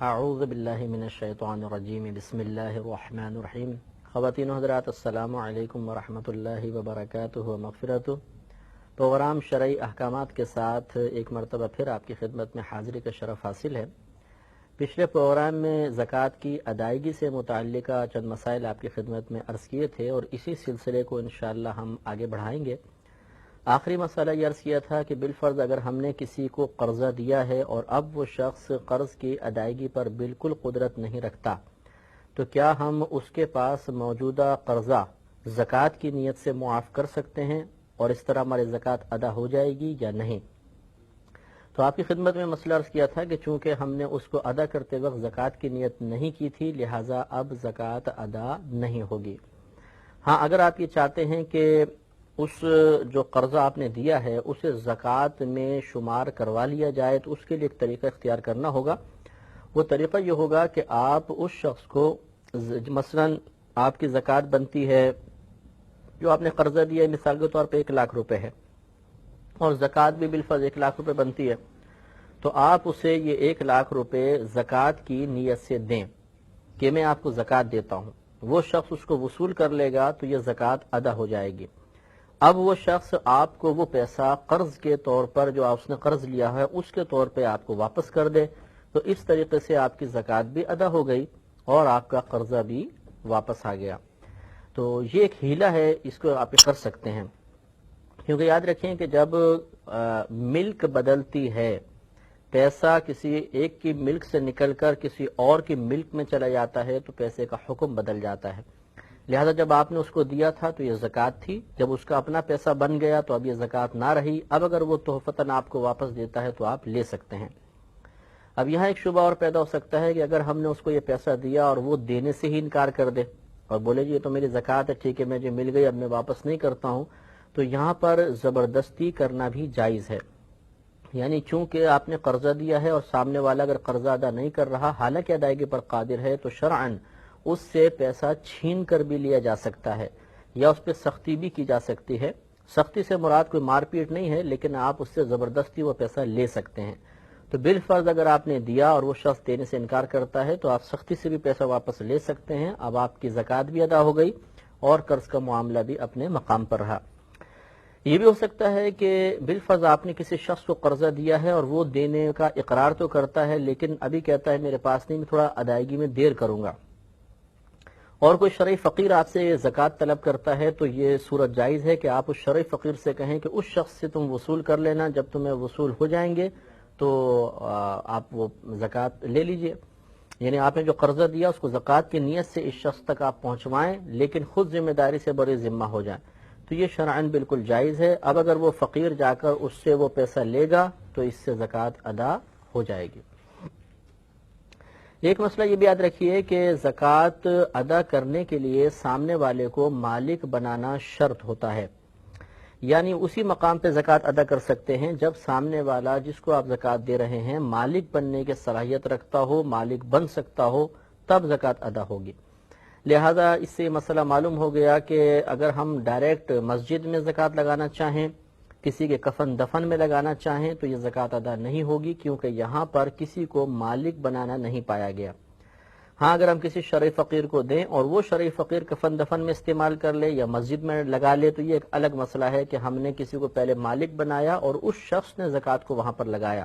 اعوذ باللہ من الشیطان الرجیم بسم اللہ الرحمن الرحیم۔ خواتین و حضرات السلام علیکم ورحمۃ اللہ وبرکاتہ و مغفرتہ۔ پروگرام شرعی احکامات کے ساتھ ایک مرتبہ پھر آپ کی خدمت میں حاضری کا شرف حاصل ہے۔ پچھلے پروگرام میں زکوٰۃ کی ادائیگی سے متعلقہ چند مسائل آپ کی خدمت میں عرض کیے تھے اور اسی سلسلے کو انشاءاللہ ہم آگے بڑھائیں گے۔ آخری مسئلہ یہ عرض کیا تھا کہ بالفرض اگر ہم نے کسی کو قرضہ دیا ہے اور اب وہ شخص قرض کی ادائیگی پر بالکل قدرت نہیں رکھتا تو کیا ہم اس کے پاس موجودہ قرضہ زکوٰۃ کی نیت سے معاف کر سکتے ہیں اور اس طرح ہماری زکوٰۃ ادا ہو جائے گی یا نہیں؟ تو آپ کی خدمت میں مسئلہ عرض کیا تھا کہ چونکہ ہم نے اس کو ادا کرتے وقت زکوٰۃ کی نیت نہیں کی تھی لہٰذا اب زکوٰۃ ادا نہیں ہوگی۔ ہاں، اگر آپ یہ چاہتے ہیں کہ اس جو قرضہ آپ نے دیا ہے اسے زکوٰۃ میں شمار کروا لیا جائے تو اس کے لیے ایک طریقہ اختیار کرنا ہوگا۔ وہ طریقہ یہ ہوگا کہ آپ اس شخص کو مثلا آپ کی زکوٰۃ بنتی ہے، جو آپ نے قرضہ دیا ہے مثال کے طور پہ 1,00,000 روپے ہے اور زکوٰۃ بھی بالفرض 1,00,000 روپے بنتی ہے، تو آپ اسے یہ 1,00,000 روپے زکوٰۃ کی نیت سے دیں کہ میں آپ کو زکوٰۃ دیتا ہوں۔ وہ شخص اس کو وصول کر لے گا تو یہ زکوٰۃ ادا ہو جائے گی۔ اب وہ شخص آپ کو وہ پیسہ قرض کے طور پر جو اس نے قرض لیا ہے اس کے طور پہ آپ کو واپس کر دے تو اس طریقے سے آپ کی زکوٰۃ بھی ادا ہو گئی اور آپ کا قرضہ بھی واپس آ گیا۔ تو یہ ایک ہیلہ ہے، اس کو آپ کر سکتے ہیں، کیونکہ یاد رکھیں کہ جب ملک بدلتی ہے، پیسہ کسی ایک کی ملک سے نکل کر کسی اور کی ملک میں چلا جاتا ہے تو پیسے کا حکم بدل جاتا ہے۔ لہذا جب آپ نے اس کو دیا تھا تو یہ زکوٰۃ تھی، جب اس کا اپنا پیسہ بن گیا تو اب یہ زکوٰۃ نہ رہی۔ اب اگر وہ تحفتاً آپ کو واپس دیتا ہے تو آپ لے سکتے ہیں۔ اب یہاں ایک شبہ اور پیدا ہو سکتا ہے کہ اگر ہم نے اس کو یہ پیسہ دیا اور وہ دینے سے ہی انکار کر دے اور بولے جی یہ تو میری زکوٰۃ ہے، ٹھیک ہے مجھے مل گئی اب میں واپس نہیں کرتا ہوں، تو یہاں پر زبردستی کرنا بھی جائز ہے۔ یعنی چونکہ آپ نے قرضہ دیا ہے اور سامنے والا اگر قرضہ ادا نہیں کر رہا حالانکہ ادائیگی پر قادر ہے تو شرعاً اس سے پیسہ چھین کر بھی لیا جا سکتا ہے یا اس پہ سختی بھی کی جا سکتی ہے۔ سختی سے مراد کوئی مار پیٹ نہیں ہے، لیکن آپ اس سے زبردستی وہ پیسہ لے سکتے ہیں۔ تو بالفرض اگر آپ نے دیا اور وہ شخص دینے سے انکار کرتا ہے تو آپ سختی سے بھی پیسہ واپس لے سکتے ہیں۔ اب آپ کی زکوٰۃ بھی ادا ہو گئی اور قرض کا معاملہ بھی اپنے مقام پر رہا۔ یہ بھی ہو سکتا ہے کہ بالفرض آپ نے کسی شخص کو قرضہ دیا ہے اور وہ دینے کا اقرار تو کرتا ہے لیکن ابھی کہتا ہے میرے پاس نہیں، میں تھوڑا ادائیگی میں دیر کروں گا، اور کوئی شرعی فقیر آپ سے زکوٰۃ طلب کرتا ہے تو یہ صورت جائز ہے کہ آپ اس شرعی فقیر سے کہیں کہ اس شخص سے تم وصول کر لینا، جب تمہیں وصول ہو جائیں گے تو آپ وہ زکوٰۃ لے لیجئے۔ یعنی آپ نے جو قرضہ دیا اس کو زکوٰۃ کی نیت سے اس شخص تک آپ پہنچوائیں لیکن خود ذمہ داری سے بڑے ذمہ ہو جائیں، تو یہ شرعاً بالکل جائز ہے۔ اب اگر وہ فقیر جا کر اس سے وہ پیسہ لے گا تو اس سے زکوٰۃ ادا ہو جائے گی۔ ایک مسئلہ یہ بھی یاد رکھیے کہ زکوٰۃ ادا کرنے کے لیے سامنے والے کو مالک بنانا شرط ہوتا ہے، یعنی اسی مقام پہ زکوٰۃ ادا کر سکتے ہیں جب سامنے والا جس کو آپ زکوٰۃ دے رہے ہیں مالک بننے کی صلاحیت رکھتا ہو، مالک بن سکتا ہو، تب زکوٰۃ ادا ہوگی۔ لہذا اس سے مسئلہ معلوم ہو گیا کہ اگر ہم ڈائریکٹ مسجد میں زکوٰۃ لگانا چاہیں، کسی کے کفن دفن میں لگانا چاہیں تو یہ زکوٰۃ ادا نہیں ہوگی، کیونکہ یہاں پر کسی کو مالک بنانا نہیں پایا گیا۔ ہاں اگر ہم کسی شرعی فقیر کو دیں اور وہ شرعی فقیر کفن دفن میں استعمال کر لے یا مسجد میں لگا لے تو یہ ایک الگ مسئلہ ہے کہ ہم نے کسی کو پہلے مالک بنایا اور اس شخص نے زکوٰۃ کو وہاں پر لگایا۔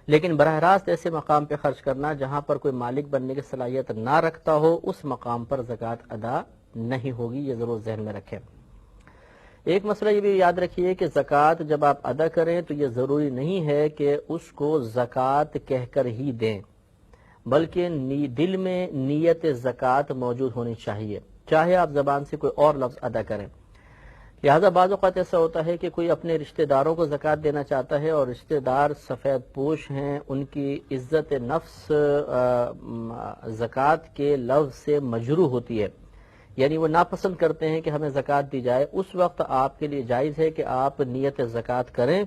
لیکن براہ راست ایسے مقام پہ خرچ کرنا جہاں پر کوئی مالک بننے کی صلاحیت نہ رکھتا ہو، اس مقام پر زکوٰۃ ادا نہیں ہوگی، یہ ضرور ذہن میں رکھیں۔ ایک مسئلہ یہ بھی یاد رکھیے کہ زکوٰۃ جب آپ ادا کریں تو یہ ضروری نہیں ہے کہ اس کو زکوٰۃ کہہ کر ہی دیں، بلکہ دل میں نیت زکوٰۃ موجود ہونی چاہیے، چاہے آپ زبان سے کوئی اور لفظ ادا کریں۔ لہذا بعض اوقات ایسا ہوتا ہے کہ کوئی اپنے رشتہ داروں کو زکوٰۃ دینا چاہتا ہے اور رشتہ دار سفید پوش ہیں، ان کی عزت نفس زکوٰۃ کے لفظ سے مجروح ہوتی ہے، یعنی وہ ناپسند کرتے ہیں کہ ہمیں زکوٰۃ دی جائے۔ اس وقت آپ کے لیے جائز ہے کہ آپ نیت زکوٰۃ کریں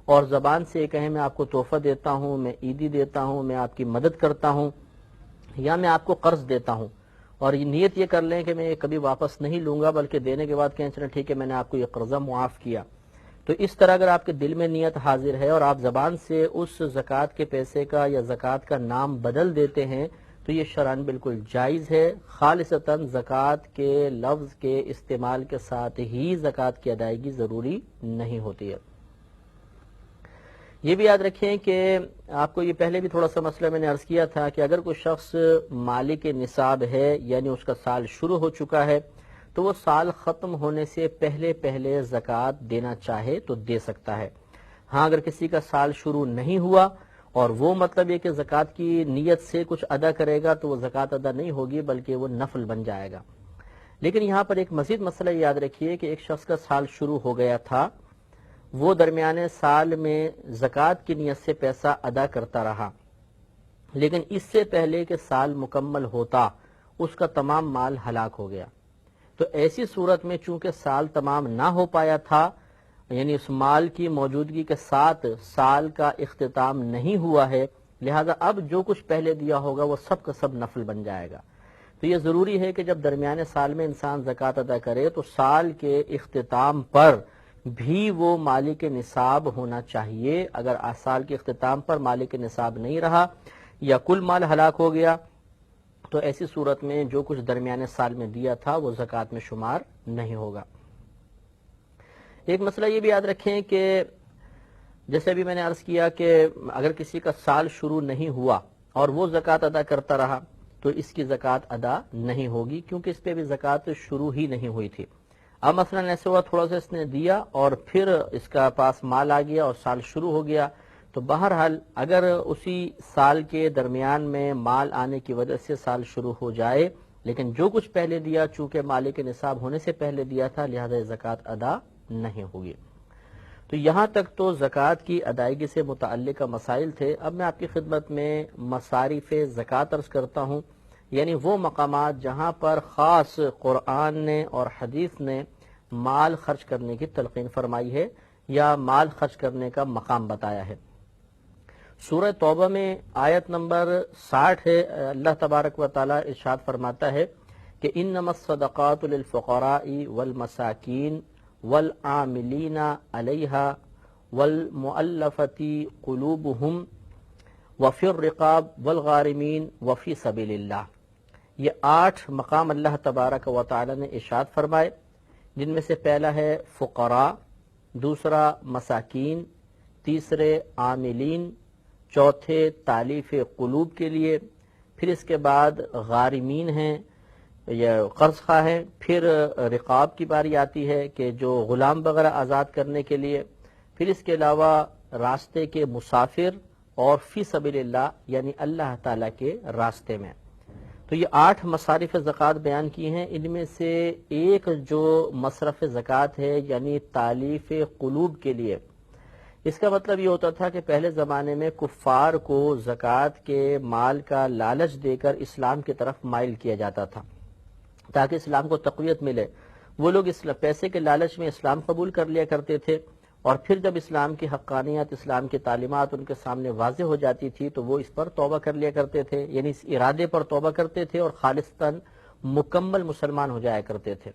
اور زبان سے کہیں میں آپ کو تحفہ دیتا ہوں، میں عیدی دیتا ہوں، میں آپ کی مدد کرتا ہوں، یا میں آپ کو قرض دیتا ہوں اور یہ نیت یہ کر لیں کہ میں یہ کبھی واپس نہیں لوں گا، بلکہ دینے کے بعد کہیں چلیں ٹھیک ہے میں نے آپ کو یہ قرضہ معاف کیا، تو اس طرح اگر آپ کے دل میں نیت حاضر ہے اور آپ زبان سے اس زکوٰۃ کے پیسے کا یا زکوٰۃ کا نام بدل دیتے ہیں تو یہ شرعاً بالکل جائز ہے، خالصتاً زکوٰۃ کے لفظ کے استعمال کے ساتھ ہی زکوٰۃ کی ادائیگی ضروری نہیں ہوتی ہے۔ یہ بھی یاد رکھیں کہ آپ کو یہ پہلے بھی تھوڑا سا مسئلہ میں نے عرض کیا تھا کہ اگر کوئی شخص مالک نصاب ہے یعنی اس کا سال شروع ہو چکا ہے تو وہ سال ختم ہونے سے پہلے زکوٰۃ دینا چاہے تو دے سکتا ہے۔ ہاں اگر کسی کا سال شروع نہیں ہوا اور وہ مطلب یہ کہ زکوٰۃ کی نیت سے کچھ ادا کرے گا تو وہ زکوٰۃ ادا نہیں ہوگی بلکہ وہ نفل بن جائے گا۔ لیکن یہاں پر ایک مزید مسئلہ یاد رکھیے کہ ایک شخص کا سال شروع ہو گیا تھا، وہ درمیانے سال میں زکوٰۃ کی نیت سے پیسہ ادا کرتا رہا، لیکن اس سے پہلے کہ سال مکمل ہوتا اس کا تمام مال ہلاک ہو گیا، تو ایسی صورت میں چونکہ سال تمام نہ ہو پایا تھا، یعنی اس مال کی موجودگی کے ساتھ سال کا اختتام نہیں ہوا ہے، لہذا اب جو کچھ پہلے دیا ہوگا وہ سب کا سب نفل بن جائے گا۔ تو یہ ضروری ہے کہ جب درمیانے سال میں انسان زکوٰۃ ادا کرے تو سال کے اختتام پر بھی وہ مالک نصاب ہونا چاہیے۔ اگر سال کے اختتام پر مالک نصاب نہیں رہا یا کل مال ہلاک ہو گیا تو ایسی صورت میں جو کچھ درمیانے سال میں دیا تھا وہ زکوٰۃ میں شمار نہیں ہوگا۔ ایک مسئلہ یہ بھی یاد رکھیں کہ جیسے بھی میں نے عرض کیا کہ اگر کسی کا سال شروع نہیں ہوا اور وہ زکوٰۃ ادا کرتا رہا تو اس کی زکوٰۃ ادا نہیں ہوگی، کیونکہ اس پہ بھی زکوٰۃ شروع ہی نہیں ہوئی تھی۔ اب مثلا ایسے ہوا تھوڑا سا اس نے دیا اور پھر اس کا پاس مال آ گیا اور سال شروع ہو گیا، تو بہرحال اگر اسی سال کے درمیان میں مال آنے کی وجہ سے سال شروع ہو جائے لیکن جو کچھ پہلے دیا چونکہ مالک نصاب ہونے سے پہلے دیا تھا لہذا زکوٰۃ ادا نہیں ہوگی۔ تو یہاں تک تو زکوٰۃ کی ادائیگی سے متعلقہ مسائل تھے۔ اب میں آپ کی خدمت میں مصارف زکوٰۃ عرض کرتا ہوں، یعنی وہ مقامات جہاں پر خاص قرآن نے اور حدیث نے مال خرچ کرنے کی تلقین فرمائی ہے یا مال خرچ کرنے کا مقام بتایا ہے۔ سورہ توبہ میں آیت نمبر 60 ہے، اللہ تبارک و تعالی ارشاد فرماتا ہے کہ انما الصدقات للفقراء والمساکین والعاملین علیہا والمؤلفۃ قلوبہم وفی الرقاب والغارمین وفی سبیل اللہ۔ یہ 8 مقام اللہ تبارک و تعالی نے ارشاد فرمائے، جن میں سے پہلا ہے فقراء، دوسرا مساکین، تیسرے عاملین، چوتھے تالیف قلوب کے لیے، پھر اس کے بعد غارمین ہیں یا قرض خواہ ہیں، پھر رقاب کی باری آتی ہے کہ جو غلام وغیرہ آزاد کرنے کے لیے، پھر اس کے علاوہ راستے کے مسافر اور فی سبیل اللہ یعنی اللہ تعالیٰ کے راستے میں۔ تو یہ 8 مصارف زکوٰۃ بیان کی ہیں، ان میں سے ایک جو مصرف زکوٰۃ ہے یعنی تالیف قلوب کے لیے، اس کا مطلب یہ ہوتا تھا کہ پہلے زمانے میں کفار کو زکوٰۃ کے مال کا لالچ دے کر اسلام کی طرف مائل کیا جاتا تھا تاکہ اسلام کو تقویت ملے۔ وہ لوگ اس پیسے کے لالچ میں اسلام قبول کر لیا کرتے تھے اور پھر جب اسلام کی حقانیت، اسلام کی تعلیمات ان کے سامنے واضح ہو جاتی تھی تو وہ اس پر توبہ کر لیا کرتے تھے، یعنی اس ارادے پر توبہ کرتے تھے اور خالصتاً مکمل مسلمان ہو جایا کرتے تھے۔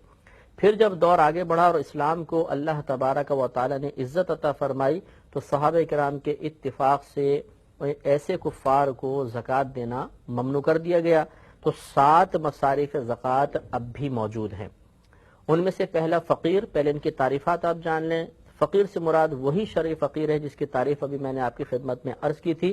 پھر جب دور آگے بڑھا اور اسلام کو اللہ تبارک و تعالی نے عزت عطا فرمائی تو صحابہ کرام کے اتفاق سے ایسے کفار کو زکوٰۃ دینا ممنوع کر دیا گیا۔ تو 7 مصارف زکوٰۃ اب بھی موجود ہیں، ان میں سے پہلا فقیر، پہلے ان کی تعریفات آپ جان لیں۔ فقیر سے مراد وہی شرعی فقیر ہے جس کی تعریف ابھی میں نے آپ کی خدمت میں عرض کی تھی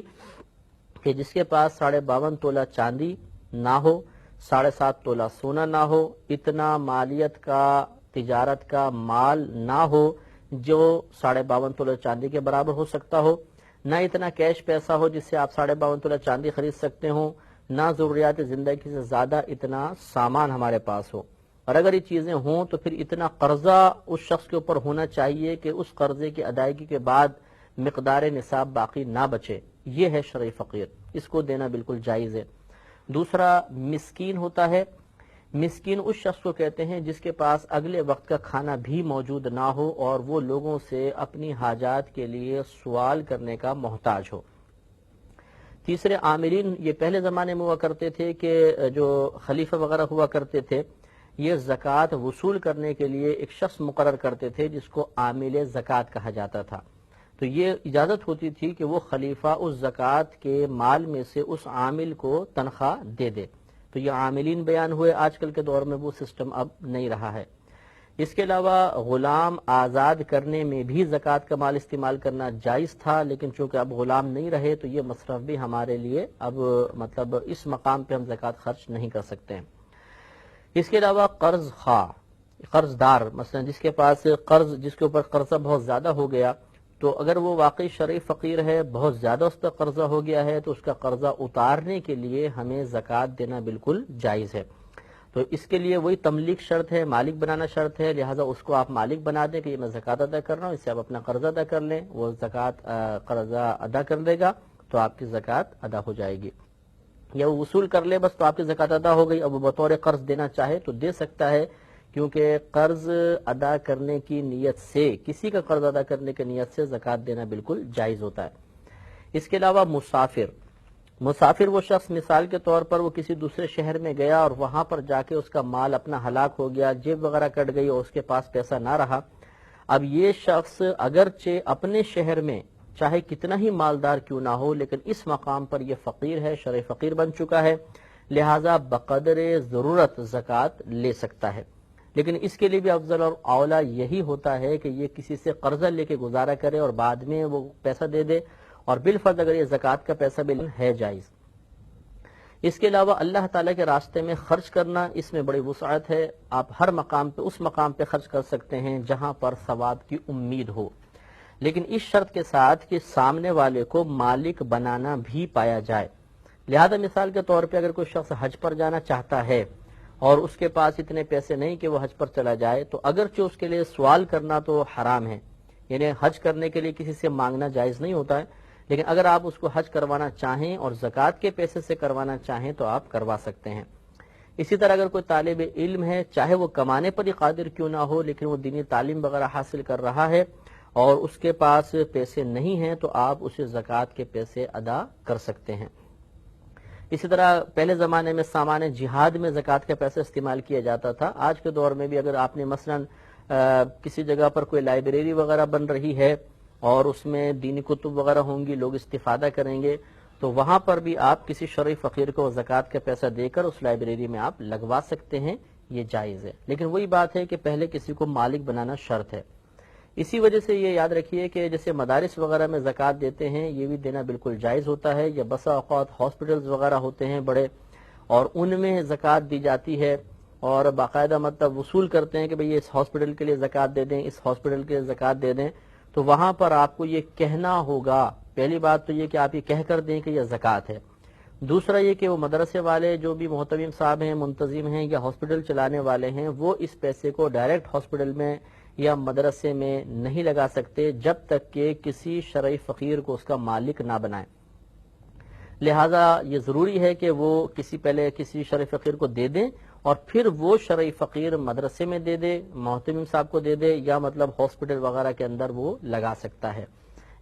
کہ جس کے پاس 52.5 تولہ چاندی نہ ہو، 7.5 تولہ سونا نہ ہو، اتنا مالیت کا تجارت کا مال نہ ہو جو 52.5 تولہ چاندی کے برابر ہو سکتا ہو، نہ اتنا کیش پیسہ ہو جس سے آپ 52.5 تولہ چاندی خرید سکتے ہوں، نہ ضروریات زندگی سے زیادہ اتنا سامان ہمارے پاس ہو، اور اگر یہ چیزیں ہوں تو پھر اتنا قرضہ اس شخص کے اوپر ہونا چاہیے کہ اس قرضے کی ادائیگی کے بعد مقدار نصاب باقی نہ بچے۔ یہ ہے شرعی فقیر، اس کو دینا بالکل جائز ہے۔ دوسرا مسکین ہوتا ہے۔ مسکین اس شخص کو کہتے ہیں جس کے پاس اگلے وقت کا کھانا بھی موجود نہ ہو اور وہ لوگوں سے اپنی حاجات کے لیے سوال کرنے کا محتاج ہو۔ تیسرے عاملین یہ پہلے زمانے میں ہوا کرتے تھے کہ جو خلیفہ وغیرہ ہوا کرتے تھے یہ زکوٰۃ وصول کرنے کے لیے ایک شخص مقرر کرتے تھے جس کو عامل زکوٰۃ کہا جاتا تھا. تو یہ اجازت ہوتی تھی کہ وہ خلیفہ اس زکوٰۃ کے مال میں سے اس عامل کو تنخواہ دے دے. تو یہ عاملین بیان ہوئے. آج کل کے دور میں وہ سسٹم اب نہیں رہا ہے. اس کے علاوہ غلام آزاد کرنے میں بھی زکوٰۃ کا مال استعمال کرنا جائز تھا، لیکن چونکہ اب غلام نہیں رہے تو یہ مصرف بھی ہمارے لیے اب مطلب اس مقام پہ ہم زکوٰۃ خرچ نہیں کر سکتے ہیں. اس کے علاوہ قرض خواہ، قرض دار، مثلا جس کے پاس قرض، جس کے اوپر قرضہ بہت زیادہ ہو گیا، تو اگر وہ واقعی شرعی فقیر ہے، بہت زیادہ اس پر قرضہ ہو گیا ہے، تو اس کا قرضہ اتارنے کے لیے ہمیں زکوٰۃ دینا بالکل جائز ہے. تو اس کے لیے وہی تملیک شرط ہے، مالک بنانا شرط ہے، لہٰذا اس کو آپ مالک بنا دیں کہ یہ میں زکوٰۃ ادا کر رہا ہوں، اس سے آپ اپنا قرضہ ادا کر لیں. وہ زکوٰۃ قرضہ ادا کر دے گا تو آپ کی زکوٰۃ ادا ہو جائے گی. یا وہ وصول کر لے بس تو آپ کی زکوٰۃ ادا ہو گئی. اب وہ بطور قرض دینا چاہے تو دے سکتا ہے، کیونکہ قرض ادا کرنے کی نیت سے، کسی کا قرض ادا کرنے کی نیت سے زکوٰۃ دینا بالکل جائز ہوتا ہے. اس کے علاوہ مسافر وہ شخص، مثال کے طور پر وہ کسی دوسرے شہر میں گیا اور وہاں پر جا کے اس کا مال اپنا ہلاک ہو گیا، جیب وغیرہ کٹ گئی اور اس کے پاس پیسہ نہ رہا. اب یہ شخص اگرچہ اپنے شہر میں چاہے کتنا ہی مالدار کیوں نہ ہو، لیکن اس مقام پر یہ فقیر ہے، شرعی فقیر بن چکا ہے، لہٰذا بقدر ضرورت زکوٰۃ لے سکتا ہے. لیکن اس کے لیے بھی افضل اور اولیٰ یہی ہوتا ہے کہ یہ کسی سے قرضہ لے کے گزارا کرے اور بعد میں وہ پیسہ دے دے، اور بالفرض اگر یہ زکوٰۃ کا پیسہ بھی ہے جائز. اس کے علاوہ اللہ تعالیٰ کے راستے میں خرچ کرنا، اس میں بڑی وسعت ہے. آپ ہر مقام پہ اس مقام پہ خرچ کر سکتے ہیں جہاں پر ثواب کی امید ہو، لیکن اس شرط کے ساتھ کہ سامنے والے کو مالک بنانا بھی پایا جائے. لہذا مثال کے طور پہ اگر کوئی شخص حج پر جانا چاہتا ہے اور اس کے پاس اتنے پیسے نہیں کہ وہ حج پر چلا جائے، تو اگرچہ اس کے لیے سوال کرنا تو حرام ہے، یعنی حج کرنے کے لیے کسی سے مانگنا جائز نہیں ہوتا ہے، لیکن اگر آپ اس کو حج کروانا چاہیں اور زکوٰۃ کے پیسے سے کروانا چاہیں تو آپ کروا سکتے ہیں. اسی طرح اگر کوئی طالب علم ہے، چاہے وہ کمانے پر ہی قادر کیوں نہ ہو، لیکن وہ دینی تعلیم وغیرہ حاصل کر رہا ہے اور اس کے پاس پیسے نہیں ہیں، تو آپ اسے زکوٰۃ کے پیسے ادا کر سکتے ہیں. اسی طرح پہلے زمانے میں سامان جہاد میں زکوٰۃ کا پیسہ استعمال کیا جاتا تھا. آج کے دور میں بھی اگر آپ نے مثلاً کسی جگہ پر کوئی لائبریری وغیرہ بن رہی ہے اور اس میں دینی کتب وغیرہ ہوں گی، لوگ استفادہ کریں گے، تو وہاں پر بھی آپ کسی شرعی فقیر کو زکوٰۃ کا پیسہ دے کر اس لائبریری میں آپ لگوا سکتے ہیں، یہ جائز ہے. لیکن وہی بات ہے کہ پہلے کسی کو مالک بنانا شرط ہے. اسی وجہ سے یہ یاد رکھیے کہ جیسے مدارس وغیرہ میں زکوٰۃ دیتے ہیں، یہ بھی دینا بالکل جائز ہوتا ہے. یا بسا اوقات ہاسپٹلز وغیرہ ہوتے ہیں بڑے، اور ان میں زکوٰۃ دی جاتی ہے اور باقاعدہ مطلب وصول کرتے ہیں کہ بھئی اس ہاسپٹل کے لیے زکوٰۃ دے دیں، اس ہاسپٹل کے لیے زکوٰۃ دے دیں. تو وہاں پر آپ کو یہ کہنا ہوگا، پہلی بات تو یہ کہ آپ یہ کہہ کر دیں کہ یہ زکوٰۃ ہے. دوسرا یہ کہ وہ مدرسے والے جو بھی محتمم صاحب ہیں، منتظم ہیں یا ہاسپٹل چلانے والے ہیں، وہ اس پیسے کو ڈائریکٹ ہاسپٹل میں یا مدرسے میں نہیں لگا سکتے جب تک کہ کسی شرعی فقیر کو اس کا مالک نہ بنائے. لہذا یہ ضروری ہے کہ وہ پہلے کسی شرعی فقیر کو دے دیں اور پھر وہ شرعی فقیر مدرسے میں دے دے، محتمم صاحب کو دے دے، یا مطلب ہاسپٹل وغیرہ کے اندر وہ لگا سکتا ہے.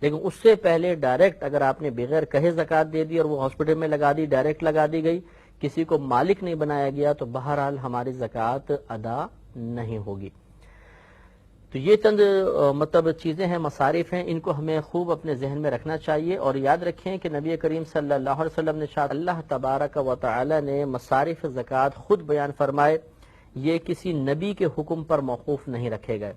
لیکن اس سے پہلے ڈائریکٹ اگر آپ نے بغیر کہے زکوٰۃ دے دی اور وہ ہاسپٹل میں لگا دی، ڈائریکٹ لگا دی گئی، کسی کو مالک نہیں بنایا گیا، تو بہرحال ہماری زکوٰۃ ادا نہیں ہوگی. تو یہ چند مطلب چیزیں ہیں، مصارف ہیں، ان کو ہمیں خوب اپنے ذہن میں رکھنا چاہیے. اور یاد رکھیں کہ نبی کریم صلی اللہ علیہ وسلم نے شاید اللہ تبارک و تعالی نے مصارف زکوٰۃ خود بیان فرمائے، یہ کسی نبی کے حکم پر موقوف نہیں رکھے گئے.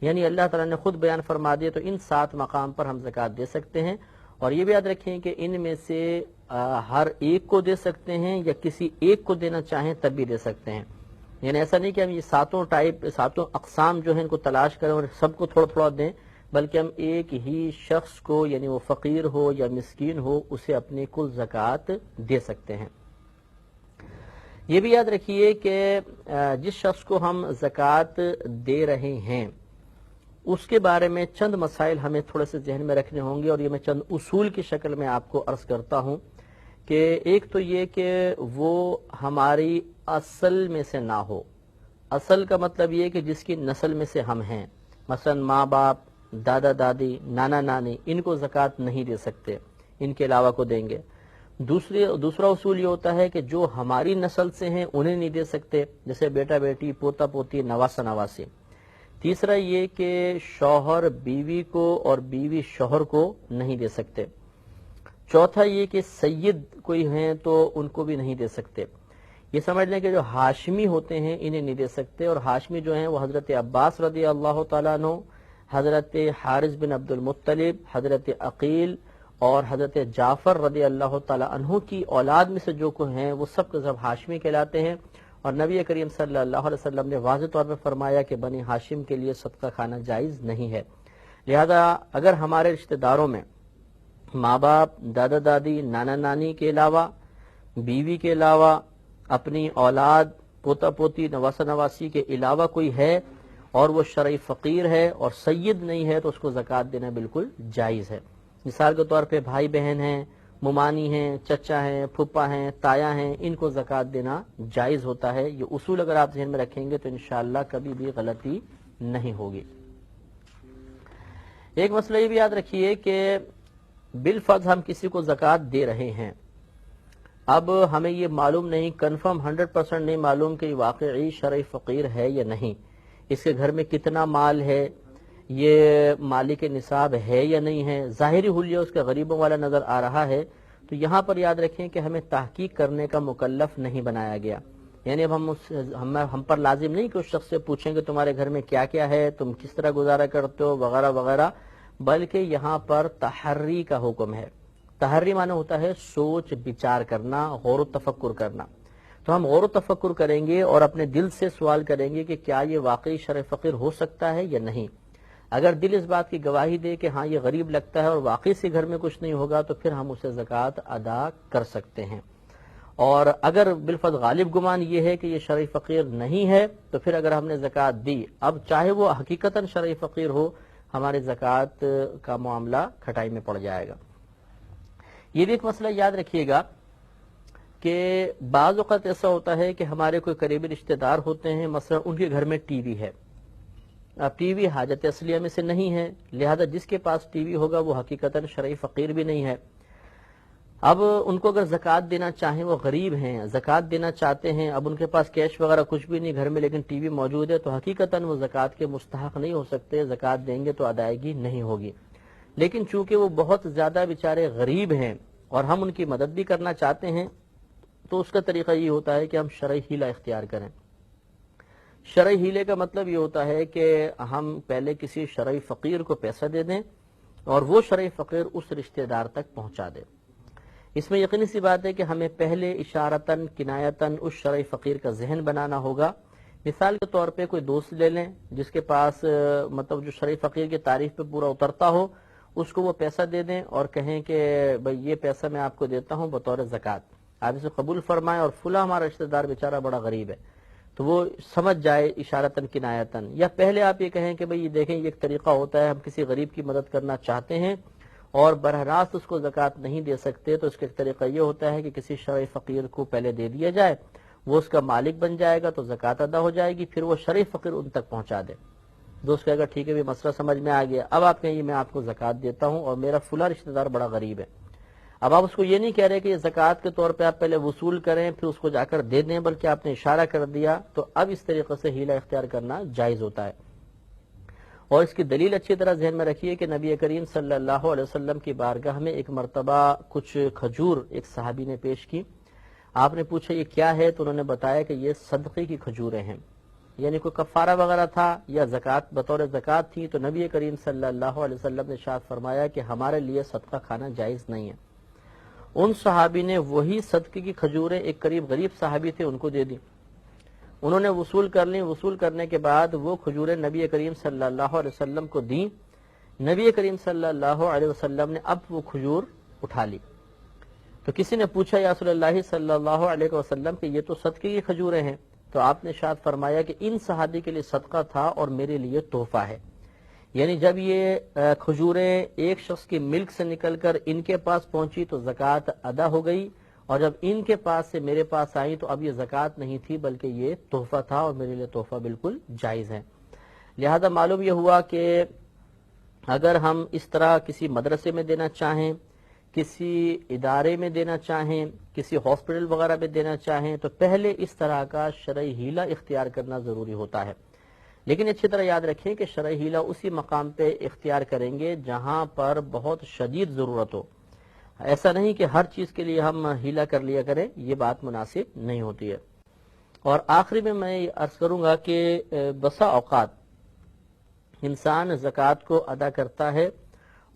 یعنی اللہ تعالیٰ نے خود بیان فرما دیا، تو ان 7 مقام پر ہم زکوٰۃ دے سکتے ہیں. اور یہ بھی یاد رکھیں کہ ان میں سے ہر ایک کو دے سکتے ہیں، یا کسی ایک کو دینا چاہیں تب بھی دے سکتے ہیں. یعنی ایسا نہیں کہ ہم یہ 7 اقسام جو ہیں ان کو تلاش کریں اور سب کو تھوڑا تھوڑا دیں، بلکہ ہم ایک ہی شخص کو، یعنی وہ فقیر ہو یا مسکین ہو، اسے اپنی کل زکوٰۃ دے سکتے ہیں. یہ بھی یاد رکھیے کہ جس شخص کو ہم زکوٰۃ دے رہے ہیں اس کے بارے میں چند مسائل ہمیں تھوڑے سے ذہن میں رکھنے ہوں گے، اور یہ میں چند اصول کی شکل میں آپ کو عرض کرتا ہوں. کہ ایک تو یہ کہ وہ ہماری اصل میں سے نہ ہو. اصل کا مطلب یہ کہ جس کی نسل میں سے ہم ہیں، مثلا ماں باپ، دادا دادی، نانا نانی، ان کو زکوٰۃ نہیں دے سکتے، ان کے علاوہ کو دیں گے. دوسرا اصول یہ ہوتا ہے کہ جو ہماری نسل سے ہیں انہیں نہیں دے سکتے، جیسے بیٹا بیٹی، پوتا پوتی، نواسا نواسی۔ تیسرا یہ کہ شوہر بیوی کو اور بیوی شوہر کو نہیں دے سکتے۔ چوتھا یہ کہ سید کوئی ہیں تو ان کو بھی نہیں دے سکتے۔ یہ سمجھ لیں کہ جو ہاشمی ہوتے ہیں انہیں نہیں دے سکتے، اور ہاشمی جو ہیں وہ حضرت عباس رضی اللہ تعالیٰ عنہ، حضرت حارث بن عبد المطلب، حضرت عقیل اور حضرت جعفر رضی اللہ تعالیٰ عنہ کی اولاد میں سے جو کوئی ہیں وہ سب کے سب ہاشمی کہلاتے ہیں، اور نبی کریم صلی اللہ علیہ وسلم نے واضح طور پر فرمایا کہ بنی ہاشم کے لیے صدقہ کھانا جائز نہیں ہے۔ لہذا اگر ہمارے رشتہ داروں میں ماں باپ، دادا دادی، نانا نانی کے علاوہ، بیوی کے علاوہ، اپنی اولاد، پوتا پوتی، نواسا نواسی کے علاوہ کوئی ہے اور وہ شرعی فقیر ہے اور سید نہیں ہے تو اس کو زکوٰۃ دینا بالکل جائز ہے۔ مثال کے طور پہ بھائی بہن ہیں، ممانی ہیں، چچا ہیں، پھپھا ہیں، تایا ہیں، ان کو زکوٰۃ دینا جائز ہوتا ہے۔ یہ اصول اگر آپ ذہن میں رکھیں گے تو انشاءاللہ کبھی بھی غلطی نہیں ہوگی۔ ایک مسئلہ یہ بھی یاد رکھیے کہ بالفرض ہم کسی کو زکوٰۃ دے رہے ہیں، اب ہمیں یہ معلوم نہیں، کنفرم 100% نہیں معلوم کہ یہ واقعی شرعی فقیر ہے یا نہیں، اس کے گھر میں کتنا مال ہے، یہ مالک نصاب ہے یا نہیں ہے، ظاہری حلیہ اس کے غریبوں والا نظر آ رہا ہے، تو یہاں پر یاد رکھیں کہ ہمیں تحقیق کرنے کا مکلف نہیں بنایا گیا۔ یعنی اب ہم پر لازم نہیں کہ اس شخص سے پوچھیں کہ تمہارے گھر میں کیا کیا ہے، تم کس طرح گزارا کرتے ہو، وغیرہ وغیرہ، بلکہ یہاں پر تحری کا حکم ہے۔ تحری معنی ہوتا ہے سوچ بچار کرنا، غور و تفکر کرنا۔ تو ہم غور و تفکر کریں گے اور اپنے دل سے سوال کریں گے کہ کیا یہ واقعی شرع فقیر ہو سکتا ہے یا نہیں۔ اگر دل اس بات کی گواہی دے کہ ہاں یہ غریب لگتا ہے اور واقعی سے گھر میں کچھ نہیں ہوگا تو پھر ہم اسے زکوٰۃ ادا کر سکتے ہیں، اور اگر بالفرض غالب گمان یہ ہے کہ یہ شرعی فقیر نہیں ہے تو پھر اگر ہم نے زکوٰۃ دی، اب چاہے وہ حقیقتاً شرعی فقیر ہو، ہمارے زکوٰۃ کا معاملہ کھٹائی میں پڑ جائے گا۔ یہ بھی ایک مسئلہ یاد رکھیے گا کہ بعض اوقات ایسا ہوتا ہے کہ ہمارے کوئی قریبی رشتہ دار ہوتے ہیں، مثلا ان کے گھر میں ٹی وی ہے، اب ٹی وی حاجت اصلیہ میں سے نہیں ہے، لہذا جس کے پاس ٹی وی ہوگا وہ حقیقتاً شرعی فقیر بھی نہیں ہے۔ اب ان کو اگر زکوٰۃ دینا چاہیں، وہ غریب ہیں، زکوٰۃ دینا چاہتے ہیں، اب ان کے پاس کیش وغیرہ کچھ بھی نہیں گھر میں لیکن ٹی وی موجود ہے، تو حقیقتاً وہ زکوٰۃ کے مستحق نہیں ہو سکتے، زکوٰۃ دیں گے تو ادائیگی نہیں ہوگی۔ لیکن چونکہ وہ بہت زیادہ بیچارے غریب ہیں اور ہم ان کی مدد بھی کرنا چاہتے ہیں، تو اس کا طریقہ یہ ہوتا ہے کہ ہم شرعی ہیلہ اختیار کریں۔ شرعی ہیلے کا مطلب یہ ہوتا ہے کہ ہم پہلے کسی شرعی فقیر کو پیسہ دے دیں اور وہ شرعی فقیر اس رشتہ دار تک پہنچا دے۔ اس میں یقینی سی بات ہے کہ ہمیں پہلے اشارتاً کنایتاً اس شرعی فقیر کا ذہن بنانا ہوگا۔ مثال کے طور پہ کوئی دوست لے لیں جس کے پاس مطلب جو شرعی فقیر کی تعریف پہ پورا اترتا ہو، اس کو وہ پیسہ دے دیں اور کہیں کہ بھئی یہ پیسہ میں آپ کو دیتا ہوں بطور زکوٰۃ، آپ اسے قبول فرمائیں، اور فلاں ہمارا رشتہ دار بیچارہ بڑا غریب ہے، تو وہ سمجھ جائے اشارتاً کنایتاً۔ یا پہلے آپ یہ کہیں کہ بھئی یہ دیکھیں یہ ایک طریقہ ہوتا ہے، ہم کسی غریب کی مدد کرنا چاہتے ہیں اور براہ راست اس کو زکوٰۃ نہیں دے سکتے، تو اس کا ایک طریقہ یہ ہوتا ہے کہ کسی شرعی فقیر کو پہلے دے دیا جائے، وہ اس کا مالک بن جائے گا تو زکوٰۃ ادا ہو جائے گی، پھر وہ شرعی فقیر ان تک پہنچا دے۔ دوست کہے گا ٹھیک ہے بھی مسئلہ سمجھ میں آ گیا، اب آپ کہیں میں آپ کو زکوٰۃ دیتا ہوں اور میرا فلاں رشتہ دار بڑا غریب ہے۔ اب آپ اس کو یہ نہیں کہہ رہے کہ یہ زکوٰۃ کے طور پہ آپ پہلے وصول کریں پھر اس کو جا کر دے دیں، بلکہ آپ نے اشارہ کر دیا، تو اب اس طریقے سے ہیلہ اختیار کرنا جائز ہوتا ہے۔ اور اس کی دلیل اچھی طرح ذہن میں رکھیے کہ نبی کریم صلی اللہ علیہ وسلم کی بارگاہ میں ایک مرتبہ کچھ کھجور ایک صحابی نے پیش کی، آپ نے پوچھا یہ کیا ہے، تو انہوں نے بتایا کہ یہ صدقے کی کھجوریں ہیں، یعنی کوئی کفارہ وغیرہ تھا یا زکوٰۃ بطور زکوٰۃ تھی، تو نبی کریم صلی اللہ علیہ وسلم نے ارشاد فرمایا کہ ہمارے لیے صدقہ کھانا جائز نہیں ہے۔ ان صحابی نے وہی صدقے کی کھجوریں ایک قریب غریب صحابی تھے ان کو دے دی، انہوں نے وصول کر لی، وصول کرنے کے بعد وہ کھجوریں نبی کریم صلی اللہ علیہ وسلم کو دیں، نبی کریم صلی اللہ علیہ وسلم نے اب وہ کھجور اٹھا لی، تو کسی نے پوچھا یا رسول اللہ صلی اللہ علیہ وسلم کہ یہ تو صدقے کی کھجوریں ہیں، تو آپ نے ارشاد فرمایا کہ ان صحابی کے لیے صدقہ تھا اور میرے لیے تحفہ ہے، یعنی جب یہ کھجوریں ایک شخص کی ملک سے نکل کر ان کے پاس پہنچی تو زکوٰۃ ادا ہو گئی، اور جب ان کے پاس سے میرے پاس آئی تو اب یہ زکوٰۃ نہیں تھی بلکہ یہ تحفہ تھا، اور میرے لیے تحفہ بالکل جائز ہے۔ لہذا معلوم یہ ہوا کہ اگر ہم اس طرح کسی مدرسے میں دینا چاہیں، کسی ادارے میں دینا چاہیں، کسی ہاسپٹل وغیرہ میں دینا چاہیں تو پہلے اس طرح کا شرعی ہیلہ اختیار کرنا ضروری ہوتا ہے. لیکن اچھی طرح یاد رکھیں کہ شرعی ہیلہ اسی مقام پہ اختیار کریں گے جہاں پر بہت شدید ضرورت ہو. ایسا نہیں کہ ہر چیز کے لیے ہم ہیلہ کر لیا کریں، یہ بات مناسب نہیں ہوتی ہے. اور آخری میں یہ عرض کروں گا کہ بسا اوقات انسان زکوٰۃ کو ادا کرتا ہے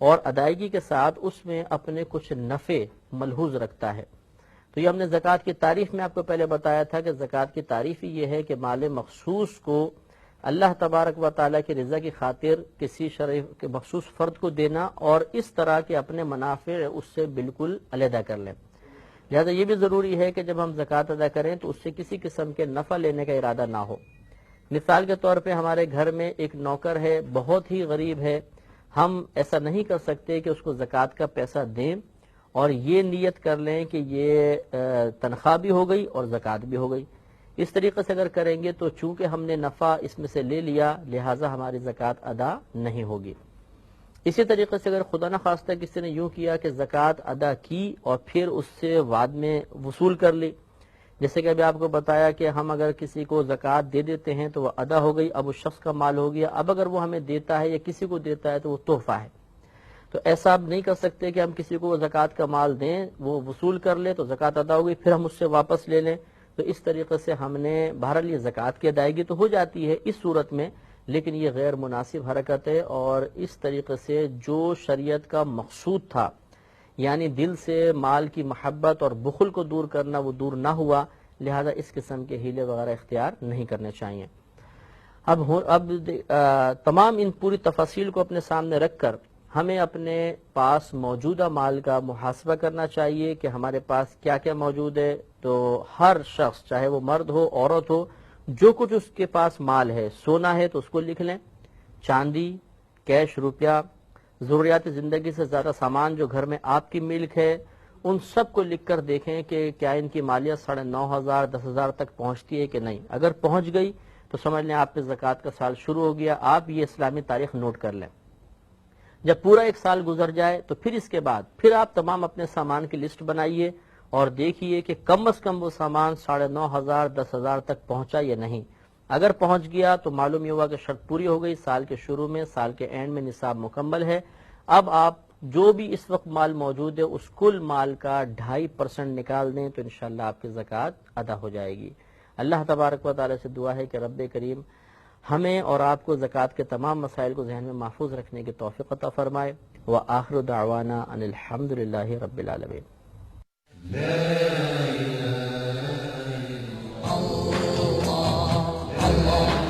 اور ادائیگی کے ساتھ اس میں اپنے کچھ نفع ملحوظ رکھتا ہے. تو یہ ہم نے زکوٰۃ کی تعریف میں آپ کو پہلے بتایا تھا کہ زکوٰۃ کی تعریف ہی یہ ہے کہ مال مخصوص کو اللہ تبارک و تعالیٰ کی رضا کی خاطر کسی شرعی کے مخصوص فرد کو دینا اور اس طرح کے اپنے منافع اس سے بالکل علیحدہ کر لیں. لہذا یہ بھی ضروری ہے کہ جب ہم زکوٰۃ ادا کریں تو اس سے کسی قسم کے نفع لینے کا ارادہ نہ ہو. مثال کے طور پہ ہمارے گھر میں ایک نوکر ہے، بہت ہی غریب ہے، ہم ایسا نہیں کر سکتے کہ اس کو زکوٰۃ کا پیسہ دیں اور یہ نیت کر لیں کہ یہ تنخواہ بھی ہو گئی اور زکوٰۃ بھی ہو گئی. اس طریقے سے اگر کریں گے تو چونکہ ہم نے نفع اس میں سے لے لیا لہٰذا ہماری زکوٰۃ ادا نہیں ہوگی. اسی طریقے سے اگر خدا نخواستہ کسی نے یوں کیا کہ زکوٰۃ ادا کی اور پھر اس سے بعد میں وصول کر لی، جیسے کہ ابھی آپ کو بتایا کہ ہم اگر کسی کو زکوٰۃ دے دیتے ہیں تو وہ ادا ہو گئی، اب اس شخص کا مال ہو گیا، اب اگر وہ ہمیں دیتا ہے یا کسی کو دیتا ہے تو وہ تحفہ ہے. تو ایسا آپ نہیں کر سکتے کہ ہم کسی کو زکوٰۃ کا مال دیں، وہ وصول کر لے تو زکوٰۃ ادا ہو گئی پھر ہم اس سے واپس لے لیں. تو اس طریقے سے ہم نے بہرحال یہ زکوٰۃ کی ادائیگی تو ہو جاتی ہے اس صورت میں، لیکن یہ غیر مناسب حرکت ہے اور اس طریقے سے جو شریعت کا مقصود تھا یعنی دل سے مال کی محبت اور بخل کو دور کرنا وہ دور نہ ہوا، لہذا اس قسم کے ہیلے وغیرہ اختیار نہیں کرنے چاہیے. اب تمام ان پوری تفاصیل کو اپنے سامنے رکھ کر ہمیں اپنے پاس موجودہ مال کا محاسبہ کرنا چاہیے کہ ہمارے پاس کیا کیا موجود ہے. تو ہر شخص چاہے وہ مرد ہو عورت ہو جو کچھ اس کے پاس مال ہے، سونا ہے تو اس کو لکھ لیں، چاندی، کیش، روپیہ، ضروریات زندگی سے زیادہ سامان جو گھر میں آپ کی ملک ہے ان سب کو لکھ کر دیکھیں کہ کیا ان کی مالیت 9,500 10,000 تک پہنچتی ہے کہ نہیں. اگر پہنچ گئی تو سمجھ لیں آپ پہ زکوٰۃ کا سال شروع ہو گیا. آپ یہ اسلامی تاریخ نوٹ کر لیں. جب پورا ایک سال گزر جائے تو پھر اس کے بعد پھر آپ تمام اپنے سامان کی لسٹ بنائیے اور دیکھیے کہ کم از کم وہ سامان 9,500 10,000 تک پہنچا یا نہیں. اگر پہنچ گیا تو معلوم یہ ہوا کہ شرط پوری ہو گئی، سال کے شروع میں سال کے اینڈ میں نصاب مکمل ہے. اب آپ جو بھی اس وقت مال موجود ہے اس کل مال کا 2.5% نکال دیں تو انشاءاللہ آپ کی زکوٰۃ ادا ہو جائے گی. اللہ تبارک و تعالی سے دعا ہے کہ رب کریم ہمیں اور آپ کو زکوٰۃ کے تمام مسائل کو ذہن میں محفوظ رکھنے کی توفیق عطا فرمائے. وآخر دعوانا ان الحمد للہ رب العالمین. اللہ